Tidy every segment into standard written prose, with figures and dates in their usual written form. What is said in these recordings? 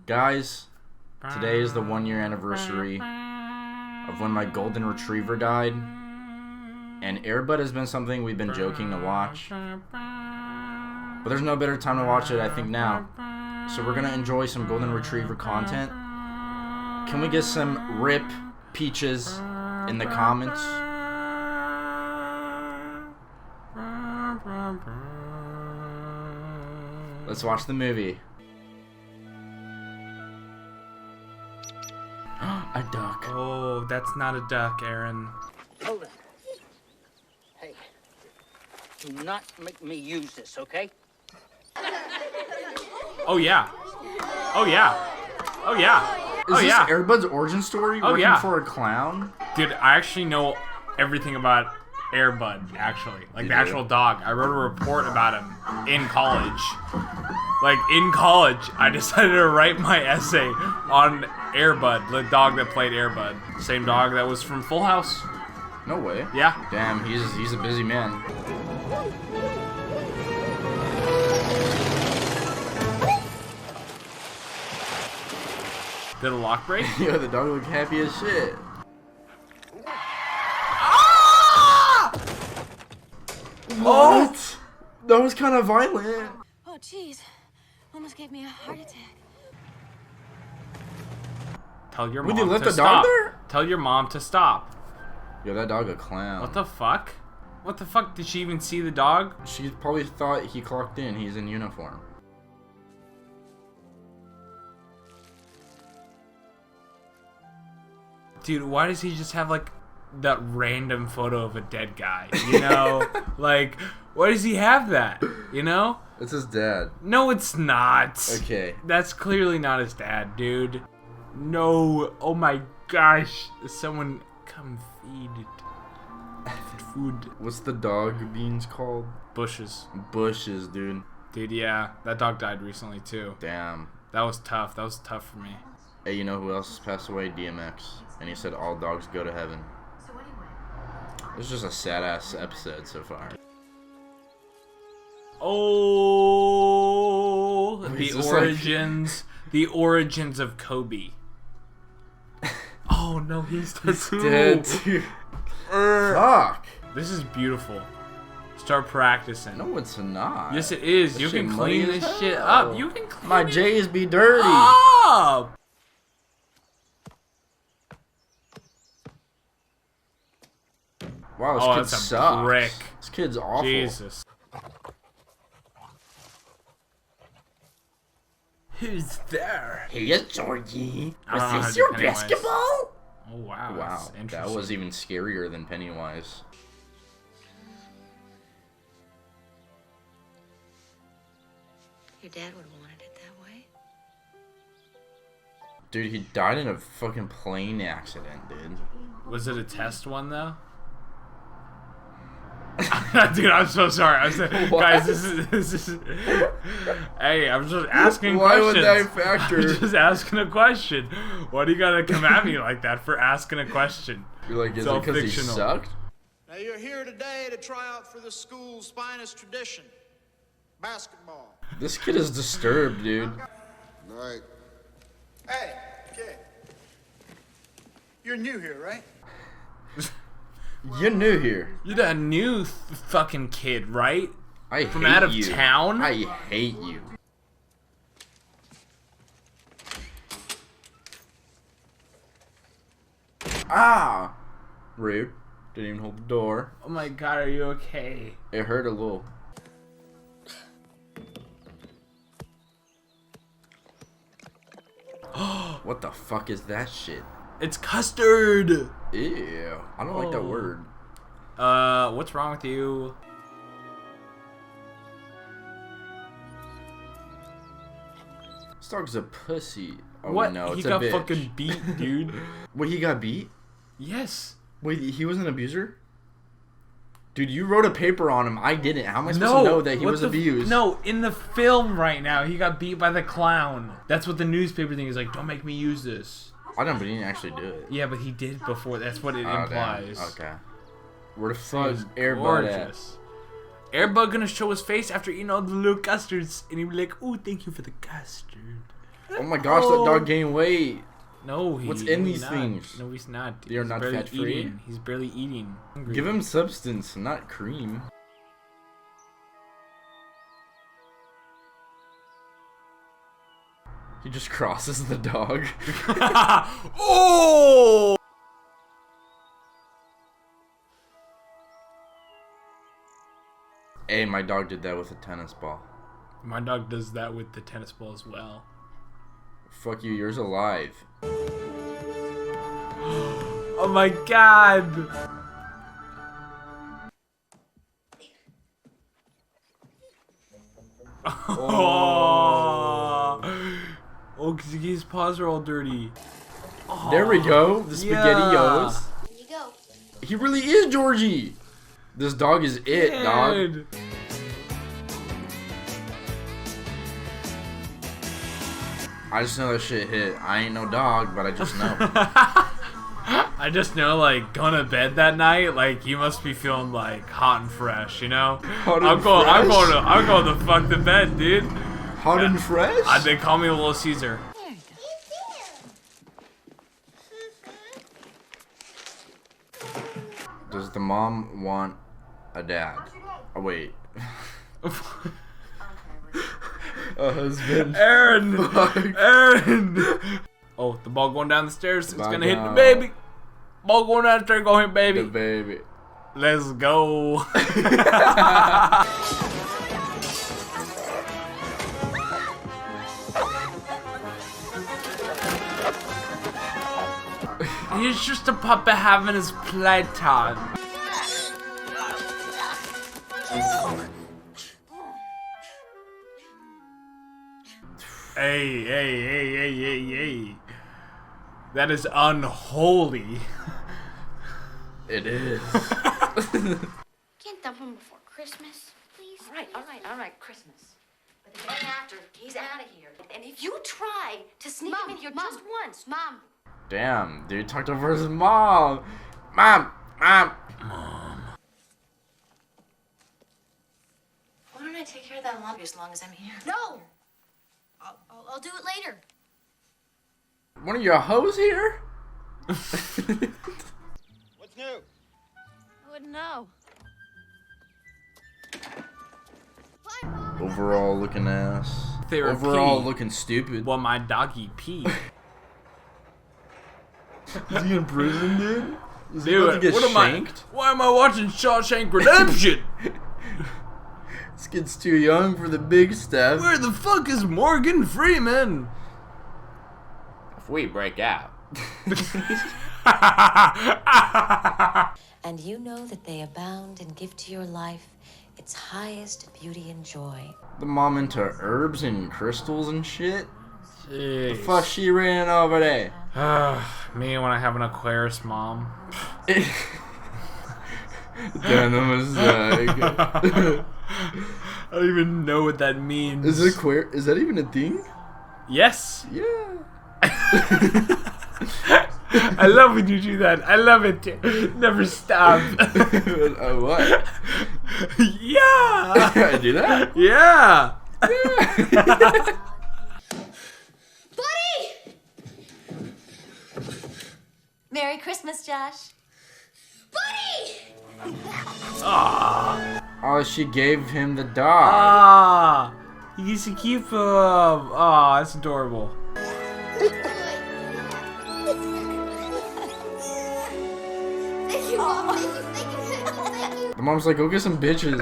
Guys, today is the 1-year anniversary of when my golden retriever died. And Airbud has been something we've been joking to watch. But there's no better time to watch it, I think, now. So we're going to enjoy some golden retriever content. Can we get some R.I.P Peaches in the comments? Let's watch the movie. A duck. Oh, that's not a duck, Aaron. Hold it. Hey, do not make me use this, okay? Oh yeah. Oh yeah. Oh yeah. Is this Airbud's origin story? Working for a clown? Dude, I actually know everything about Airbud, actually. Like the actual dog. I wrote a report about him in college. Like, in college, I decided to write my essay on Airbud, the dog that played Airbud. Same dog that was from Full House. No way. Yeah. Damn, he's a busy man. Did a lock break? Yo, the dog looked happy as shit. Ah! What? That was kind of violent. Oh, jeez. Almost gave me a heart attack. Tell your Would mom you let to the stop. dog there? Tell your mom to stop. Yo, that dog a clown. What the fuck? What the fuck? Did she even see the dog? She probably thought he clocked in. He's in uniform. Dude, why does he just have, like, that random photo of a dead guy? You know? Like, why does he have that? You know? It's his dad. No, it's not. Okay. That's clearly not his dad, dude. No. Oh my gosh. Someone come feed it. Food. What's the dog beans called? Bushes. Bushes, dude. Dude, yeah. That dog died recently, too. Damn. That was tough. That was tough for me. Hey, you know who else has passed away? DMX. And he said all dogs go to heaven. It's just a sad-ass episode so far. Oh, Wait, the origins. The origins of Kobe. Oh, no, he's dead, dude. Fuck. This is beautiful. Start practicing. No, it's not. Yes, it is. That You shit can muddy clean as this shit hell. up. You can clean My it J's be dirty. up. Wow, this Oh, kid that's a sucks. brick. This kid's awful. Jesus. Who's there? Hey, Georgie. I don't know how Was to this do your Pennywise. basketball? Oh, wow. Wow, That's that interesting. was even scarier than Pennywise. Your dad would have wanted it that way. Dude, he died in a fucking plane accident, dude. Was it a test one, though? Dude, I'm so sorry. I'm so, guys, this is. Hey, I'm just asking Why questions. would that factor? I'm just asking a question. Why do you gotta come at me like that for asking a question? You're like, is it because he Fictional. sucked? Now you're here today to try out for the school's finest tradition, basketball. This kid is disturbed, dude. All right. Hey, kid. You're new here, right? You're new here. You're that new fucking kid, right? I From hate out of you. town? I hate you. Ah! Rude. Didn't even hold the door. Oh my god, are you okay? It hurt a little. What the fuck is that shit? It's custard! Ew. I don't like that Oh. word. What's wrong with you? This dog's a pussy. Oh, What? no, He it's a got bitch. fucking beat, dude. Wait, he got beat? Yes. Wait, he was an abuser? Dude, you wrote a paper on him. I didn't. How am I supposed to know that he what was the abused? No, in the film right now, he got beat by the clown. That's what the newspaper thing is like. Don't make me use this. I don't, but he didn't actually do it. Yeah, but he did before. That's what it implies. Damn. Okay. Where the He fuck was is Airbud at? gorgeous. Airbud gonna show his face after eating all the little custards, and he'd be like, "Ooh, thank you for the custard." Oh my gosh, that dog gained weight. No, What's in these not. things? No, he's not. They're He's not barely fat-free? eating. He's barely eating. Hungry. Give him substance, not cream. He just crosses the dog. Oh! Hey, my dog did that with a tennis ball. My dog does that with the tennis ball as well. Fuck you, yours alive. Oh my god! Oh, because his paws are all dirty. Oh, There we go, the SpaghettiOs. Here you go. He really is Georgie. This dog is it, dog. Dude. I just know that shit hit. I ain't no dog, but I just know. I just know, like, going to bed that night, like, you must be feeling, like, hot and fresh, you know? Hot and I'm going to fuck the bed, dude. Hot and fresh? They call me Little Caesar. Does the mom want a dad? Oh, wait. A husband. Aaron! Fuck. Aaron! Oh, the ball going down the stairs. It's Ball gonna hit the down. baby. Ball going down the stairs, go hit baby. The baby. Let's go. He's just a puppet having his playtime. Hey. That is unholy. It is. Can't dump him before Christmas, please. All right, Christmas. But the day after, he's out of here. And if you try to sneak him in here just once, Mom. Damn, dude talked over his mom. Mom. why don't I take care of that laundry as long as I'm here? No. I'll do it later. One of your hoes here? What's new? I wouldn't know. Overall looking ass. Therapy. Overall looking stupid. Well, my doggy pee. Is he in prison, dude? Is he Dude, about to get what shanked? why am I watching Shawshank Redemption? This kid's too young for the big stuff. Where the fuck is Morgan Freeman? If we break out. And you know that they abound and give to your life its highest beauty and joy. The mom into herbs and crystals and shit? The Jeez. fuck she ran over there? Me when I have an Aquarius mom. Denim I don't even know what that means. Is it queer? Is that even a thing? Yes. Yeah. I love when you do that. I love it. Never stop. What? Yeah. I do that? Yeah. Buddy! Merry Christmas, Josh. Buddy! Oh, she gave him the dog. Ah. He gets to keep him. Oh, that's adorable. Thank you, Mom. Thank you. The mom's like, go get some bitches.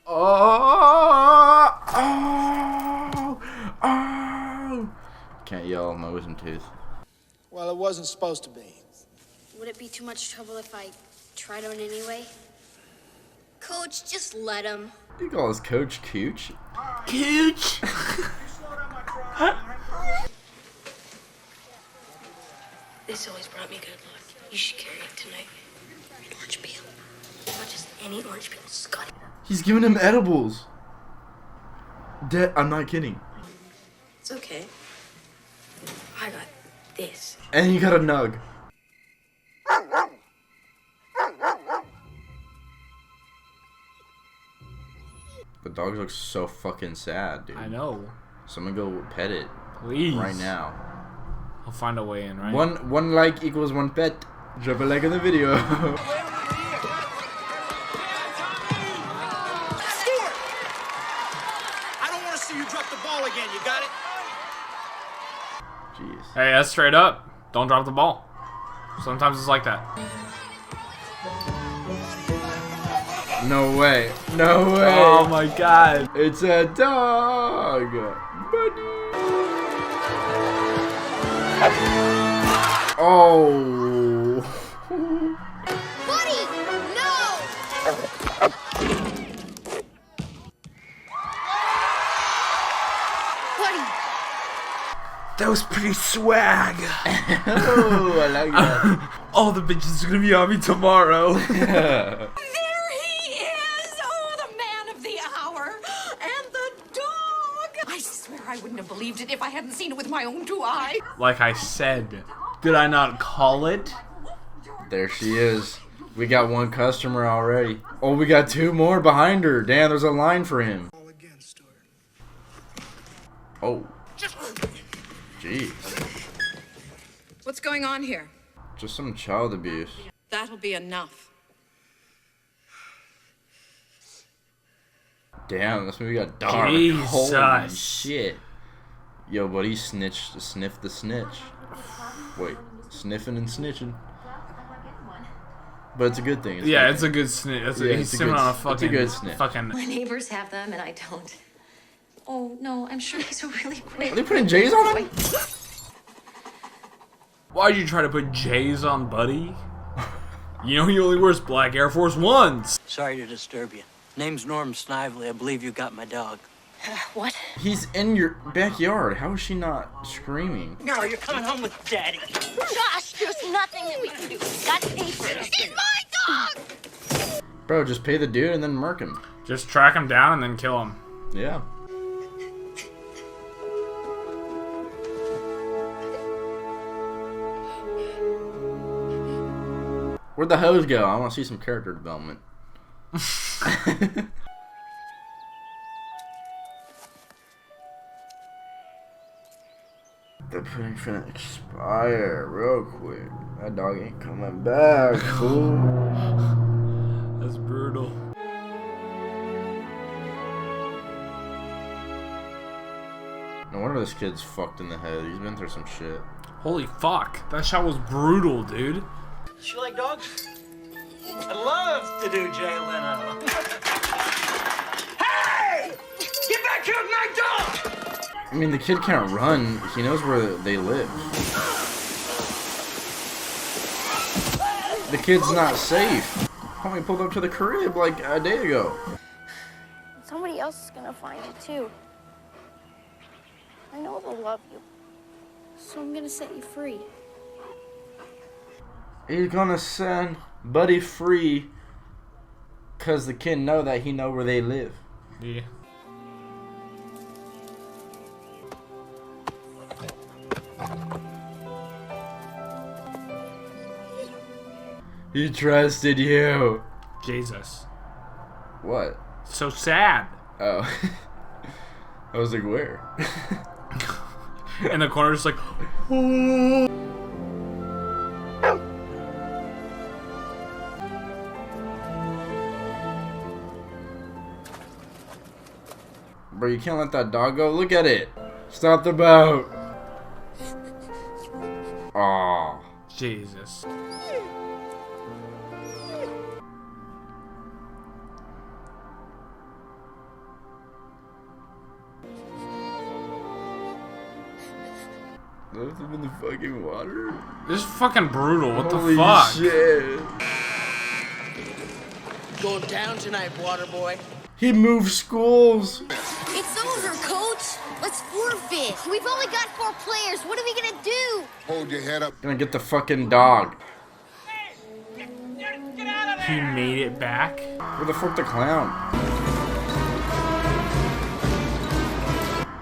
Oh. Can't yell, my wisdom tooth. Well, it wasn't supposed to be. Would it be too much trouble if I tried on anyway? Coach, just let him. You call us Coach Cooch? Cooch. This always brought me good luck. You should carry it tonight. An orange peel. Not just any orange peel, Scotty. He's giving him edibles. I'm not kidding. It's okay. I got this. And you got a nug. The dog looks so fucking sad, dude. I know. Someone go pet it. Please. Right now. I'll find a way in, right? One like equals one pet. Drop a like in the video. Stewart! I don't want to see you drop the ball again. You got it? Jeez. Hey, that's straight up. Don't drop the ball. Sometimes it's like that. No way. No way. Oh my god. It's a dog. Buddy. Oh. Buddy, no! Buddy. That was pretty swag. Oh, I like that. All the bitches are gonna be on me tomorrow. There he is! Oh, the man of the hour! And the dog! I swear I wouldn't have believed it if I hadn't seen it with my own 2 eyes. Like I said, did I not call it? There she is. We got one customer already. Oh, we got 2 more behind her. Damn, there's a line for him. Oh. Jeez. What's going on here? Just some child abuse. That'll be enough. Damn, this movie got dark. Jesus. Holy shit. Yo, buddy, sniffed the snitch. Wait, sniffing and snitching. But it's a good thing. It's a good sniff. He's sniffing on a fucking. It's a good sniff. My neighbors have them and I don't. Oh, no, I'm sure these are really great. Are they putting J's on him? Why'd you try to put J's on Buddy? You know he only wears black Air Force Ones. Sorry to disturb you. Name's Norm Snively. I believe you got my dog. What? He's in your backyard. How is she not screaming? No, you're coming home with Daddy. Josh, there's nothing that we can do. Got papers. It's my dog! Bro, just pay the dude and then murk him. Just track him down and then kill him. Yeah. Where'd the hose go? I want to see some character development. The pudding finna expire real quick. That dog ain't coming back, fool. That's brutal. No wonder this kid's fucked in the head. He's been through some shit. Holy fuck. That shot was brutal, dude. You like dogs? I love to do Jay Leno. Hey! Get back here with my dog! I mean, the kid can't run. He knows where they live. The kid's not safe. Homie pulled up to the crib like a day ago. Somebody else is gonna find it too. I know they'll love you. So I'm gonna set you free. He's gonna send Buddy free cause the kid know that he know where they live. Yeah. He trusted you. Jesus. What? So sad. Oh. I was like, where? In the corner, just like. Bro, you can't let that dog go. Look at it. Stop the boat. Aw. Jesus. Left him in the fucking water? This is fucking brutal. What Holy the fuck? Shit. Going down tonight, water boy. He moved schools. It's over, Coach. Let's forfeit. We've only got 4 players. What are we gonna do? Hold your head up. Gonna get the fucking dog. He made it back. Where the fuck the clown?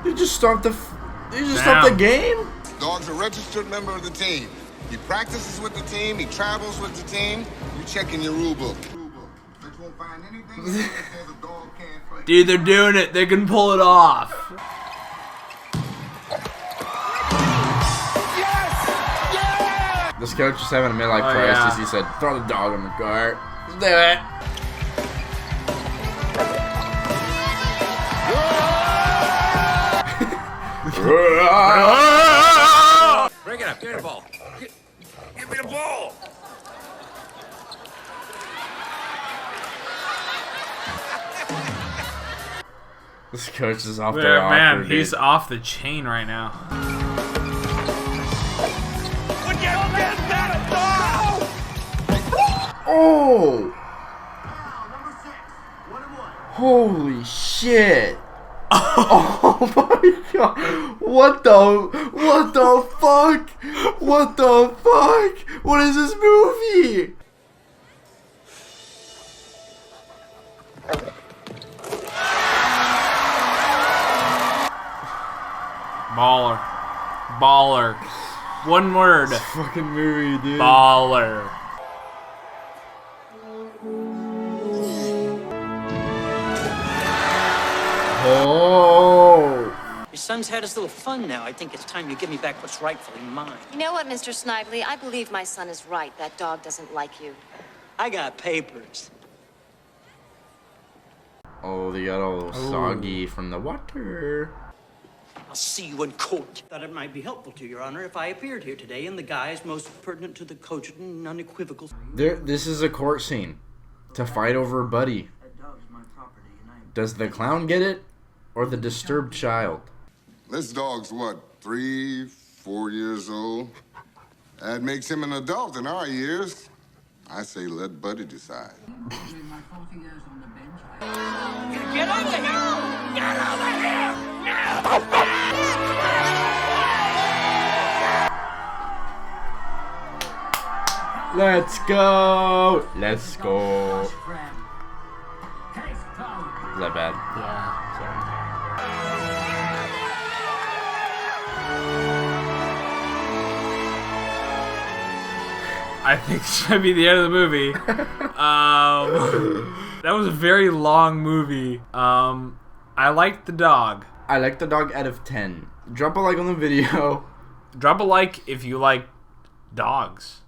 You just stopped the. You just stopped the game. Dog's a registered member of the team. He practices with the team. He travels with the team. You check in your rule book. won't find anything that says a dog can't play. Dude, they're doing it. They can pull it off. This coach is having a midlife Oh, crisis. yeah. He said, throw the dog in the cart. Let's do it. Break it up. Give me the ball. Give me the ball. This coach is off the Yeah, rocker, man, dude. he's off the chain right now. Oh! Holy shit! Oh my god! What the fuck? What the fuck? What is this movie? Baller. Baller. One word. Fucking movie, dude. Baller. Oh! Your son's had his little fun now. I think it's time you give me back what's rightfully mine. You know what, Mr. Snively? I believe my son is right. That dog doesn't like you. I got papers. Oh, they got all soggy from the water. I'll see you in court. Thought it might be helpful to Your Honor if I appeared here today in the guise most pertinent to the cogent and unequivocal. This is a court scene to fight over a buddy. That dog's my property, and I... Does the clown get it, or the disturbed child? This dog's what, 3, 4 years old? That makes him an adult in our years. I say let Buddy decide. Get over here! Get over here! Let's go! Let's go! Is that bad? Yeah. Sorry. I think this should be the end of the movie. That was a very long movie. I liked the dog. I like the dog out of 10. Drop a like on the video. Drop a like if you like dogs.